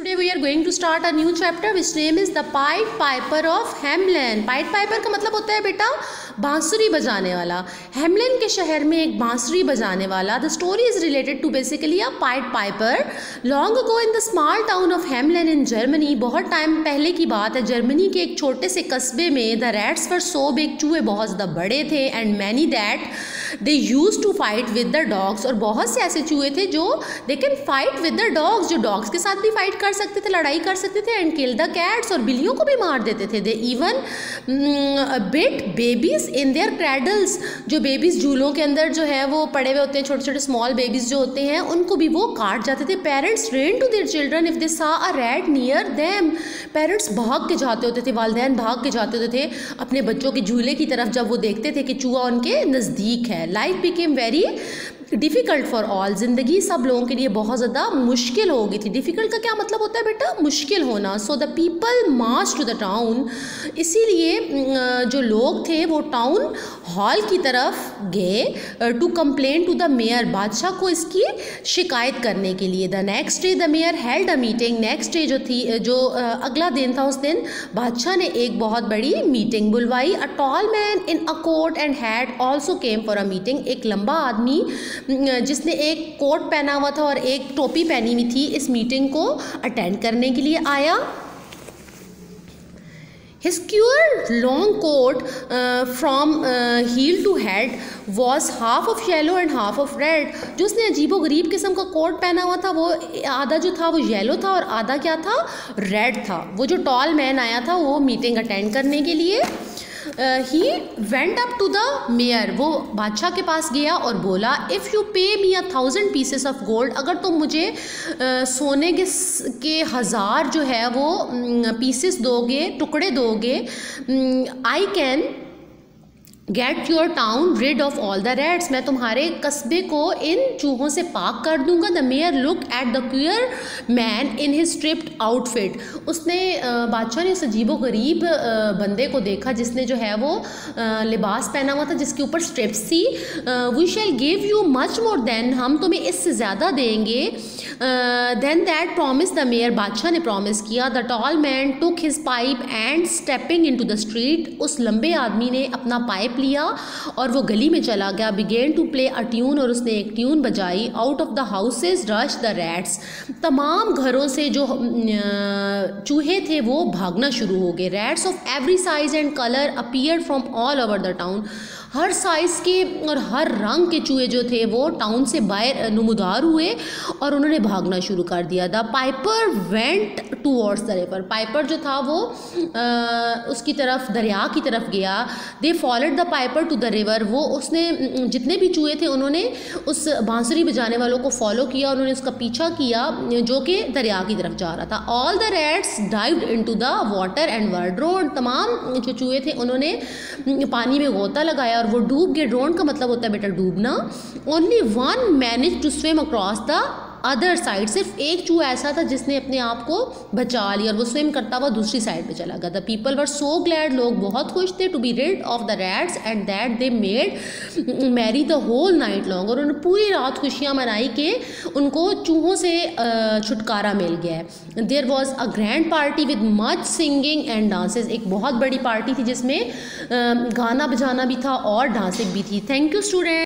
Today we are going to start a new chapter which name is the Pied Piper of Hamelin. Pied Piper का मतलब होता है बेटा बांसुरी बजाने वाला. हेमलिन के शहर में एक बांसुरी बजाने वाला. The story is related to basically a Pied Piper. Long ago in the small town of Hamelin in Germany, बहुत टाइम पहले की बात है, जर्मनी के एक छोटे से कस्बे में the rats were so big, चूहे बहुत ज़्यादा बड़े थे, and many that they used to fight with the dogs. और बहुत से ऐसे चूहे थे जो they can fight with the dogs, जो डॉग्स के साथ भी फाइट कर सकते थे, लड़ाई कर सकते थे, एंड किल द कैट्स, और बिल्लियों को भी मार देते थे. They even bit babies in their cradles, जो बेबीज झूलों के अंदर जो है वो पड़े हुए होते हैं, छोटे छोटे स्मॉल बेबीज जो होते हैं, उनको भी वो काट जाते थे. Parents ran to their children if they saw a rat near them. Parents भाग के जाते होते थे, वालिदैन भाग के जाते होते थे अपने बच्चों के झूले की तरफ जब वो देखते थे कि चूहा उनके नज़दीक है. Life became very difficult for all. ज़िंदगी सब लोगों के लिए बहुत ज़्यादा मुश्किल हो गई थी. डिफ़िकल्ट का क्या मतलब होता है बेटा? मुश्किल होना. So the people March two the town. इसीलिए जो लोग थे वो टाउन हॉल की तरफ गए to complain to the mayor, बादशाह को इसकी शिकायत करने के लिए. The next day the mayor held a meeting. Next day जो थी, जो अगला दिन था, उस दिन बादशाह ने एक बहुत बड़ी मीटिंग बुलवाई. A tall man in a coat and hat also came for a meeting. एक लंबा आदमी जिसने एक कोट पहना हुआ था और एक टोपी पहनी हुई थी, इस मीटिंग को अटेंड करने के लिए आया. His queer long coat from heel to head was half of yellow and half of red. जो उसने अजीबो गरीब किस्म का कोट पहना हुआ था, वो आधा जो था वो येलो था और आधा क्या था, रेड था. वो जो टॉल मैन आया था वो मीटिंग अटेंड करने के लिए. He went up to the mayor. वो बादशाह के पास गया और बोला, इफ़ यू पे मी 1000 पीसेस ऑफ गोल्ड, अगर तुम मुझे सोने के 1000 जो है वो पीसेस दोगे, टुकड़े दोगे, I can get your town rid of all the rats, मैं तुम्हारे कस्बे को इन चूहों से पाक कर दूंगा. The mayor look at the queer man in his striped outfit. उसने बादशाह ने उस अजीबो गरीब बंदे को देखा जिसने जो है वो लिबास पहना हुआ था जिसके ऊपर स्ट्रिप्स थी. We shall give you much more then, हम तुम्हें इससे ज़्यादा देंगे. Then that promise the mayor, बादशाह ने प्रॉमिस किया. The tall man took his pipe and stepping into the street, उस लंबे आदमी ने अपना पाइप लिया और वो गली में चला गया. Began to play a tune, और उसने एक ट्यून बजाई. Out of the houses rush the rats, तमाम घरों से जो चूहे थे वो भागना शुरू हो गए. Rats of every size and colour appeared from all over the town. Her size के और हर रंग के चूहे जो थे वो टाउन से बाहर नुमदार हुए और उन्होंने भागना शुरू कर दिया. The piper went towards the river, piper जो था वो उसकी तरफ, दरिया की तरफ गया. They followed the piper to the river, वो उसने जितने भी चूहे थे उन्होंने उस बांसुरी बजाने वालों को फॉलो किया, उन्होंने उसका पीछा किया जो कि दरिया की तरफ जा रहा था. All the rats dived into the water and were drowned, तमाम जो चूहे थे उन्होंने पानी में गोता लगाया और वो डूब गए. ड्रोन का मतलब होता है बेटा डूबना. Only one manage to swim across the other side, सिर्फ एक चूहा ऐसा था जिसने अपने आप को बचा लिया और वो स्विम करता हुआ दूसरी साइड पे चला गया. The people were so glad, लोग बहुत खुश थे, to be rid of the rats and that they made merry the whole night long, और उन्होंने पूरी रात खुशियाँ मनाई कि उनको चूहों से छुटकारा मिल गया है. There was a grand party with much singing and dances, एक बहुत बड़ी पार्टी थी जिसमें गाना बजाना भी था और डांसिंग भी थी. Thank you student.